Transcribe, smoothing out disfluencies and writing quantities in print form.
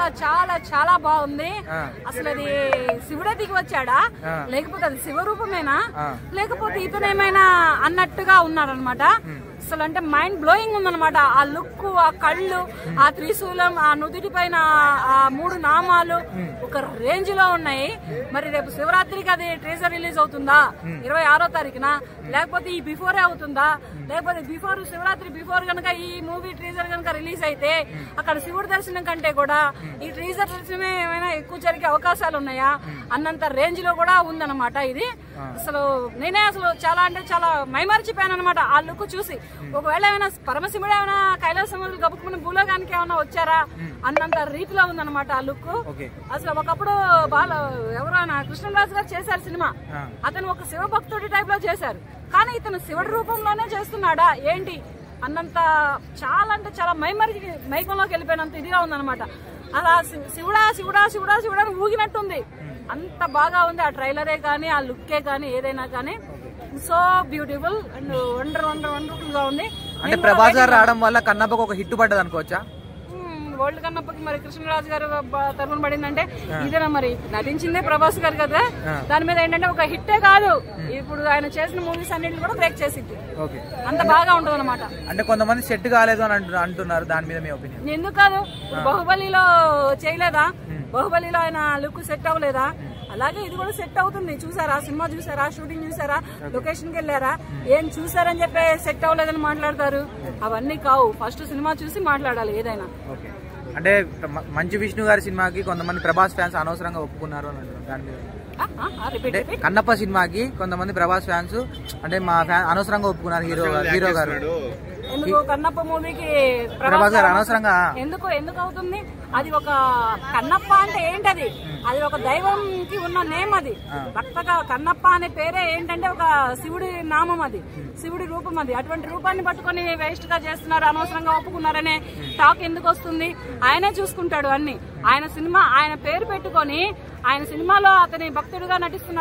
చాలా చాలా చాలా బాగుంది. అసలు అది శివుడే దిగి వచ్చాడా, లేకపోతే అది శివరూపమేనా, లేకపోతే ఇతనేమైనా అన్నట్టుగా ఉన్నారనమాట. అసలు అంటే మైండ్ బ్లోయింగ్ ఉందన్నమాట. ఆ లుక్, ఆ కళ్ళు, ఆ త్రిశూలం, ఆ నుదుటి పైన ఆ 3 నామాలు ఒక రేంజ్ లో ఉన్నాయి. మరి రేపు శివరాత్రికి అది ట్రేజర్ రిలీజ్ అవుతుందా 26వ తారీఖున, లేకపోతే ఈ బిఫోరే అవుతుందా, లేకపోతే బిఫోర్ శివరాత్రి బిఫోర్ గనక ఈ మూవీ ట్రీజర్ గనక రిలీజ్ అయితే అక్కడ శివుడి దర్శనం కంటే కూడా ఈ ట్రీజర్ దర్శనమే ఏమైనా ఎక్కువ జరిగే అవకాశాలు ఉన్నాయా అన్నంత రేంజ్ లో కూడా ఉందన్నమాట ఇది. అసలు నేనే అసలు చాలా అంటే చాలా మైమరిచిపోయాను అనమాట ఆ లుక్ చూసి. ఒకవేళ ఏమైనా పరమశివుడు ఏమైనా కైలాసం గబుక్కుని భూలోకానికి ఏమైనా వచ్చారా అన్నంత రీతిలో ఉందన్నమాట ఆ లుక్. అసలు ఒకప్పుడు ఎవరైనా కృష్ణరాజు గారు చేశారు సినిమా, అతను ఒక శివ భక్తుడి టైప్ లో చేశారు, కానీ ఇతను శివుడి రూపంలోనే చేస్తున్నాడా ఏంటి అన్నంత చాలా అంటే చాలా మైకంలోకి వెళ్ళిపోయినంత ఇదిగా ఉందన్నమాట. అలా శివుడా శివుడా శివుడా శివుడా అని ఊగినట్టుంది, అంత బాగా ఉంది ఆ ట్రైలరే కానీ ఆ లుక్కే కానీ ఏదైనా కానీ. సో బ్యూటిఫుల్ అండ్ వండర్ఫుల్ గా ఉంది. అంటే ప్రభాస్ గారు రావడం వల్ల కన్నప్పకు ఒక హిట్ పడ్డది అనుకోవచ్చా? వరల్డ్ కన్నప్పకి మరి కృష్ణరాజు గారు తరఫున పడిందంటే ఇదేనా, మరి నటించిందే ప్రభాస్ గారు కదా, దాని మీద ఏంటంటే ఒక హిట్టే కాదు, ఇప్పుడు ఆయన చేసిన మూవీస్ అన్నింటిని కూడా బ్రేక్ చేసింది, అంత బాగా ఉంటది అనమాట. అంటే కొంతమంది సెట్ కాలేదు అని అంటున్నారు, దాని మీద మీ ఒపీనియన్? ఎందుకు కాదు, బాహుబలిలో చేయలేదా, బాహుబలిలో ఆయన లుక్ సెట్ అవ్వలేదా, అలాగే ఇది కూడా సెట్ అవుతుంది. చూసారా సినిమా, చూసారా షూటింగ్, చూసారా లొకేషన్ కి వెళ్ళారా, ఏం చూసారని చెప్పి సెట్ అవ్వలేదని మాట్లాడతారు, అవన్నీ కావు. ఫస్ట్ సినిమా చూసి మాట్లాడాలి ఏదైనా. అంటే మంచు విష్ణు గారి సినిమాకి కొంతమంది ప్రభాస్ ఫ్యాన్స్ అనవసరంగా ఒప్పుకున్నారు అని అంటారు, దాని మీద? కన్నప్ప సినిమాకి కొంతమంది ప్రభాస్ ఫ్యాన్స్ అంటే మా ఫ్యాన్ అనవసరంగా ఒప్పుకున్నారు హీరో గారు. ఎందుకు కన్నప్ప మూవీకి ప్రభాస్ గారు అనవసరంగా ఎందుకు అవుతుంది? అది ఒక కన్నప్ప అంటే ఏంటది, అది ఒక దైవంకి ఉన్న నేమ్, అది భక్తగా కన్నప్ప అనే పేరే ఏంటంటే ఒక శివుడి నామం, అది శివుడి రూపం, అది అటువంటి రూపాన్ని పట్టుకొని వేస్ట్ గా చేస్తున్నారు, అనవసరంగా ఒప్పుకున్నారనే టాక్ ఎందుకు వస్తుంది? ఆయనే చూసుకుంటాడు అన్ని. ఆయన సినిమా ఆయన పేరు పెట్టుకొని ఆయన సినిమాలో అతని భక్తుడిగా నటిస్తున్నాడు.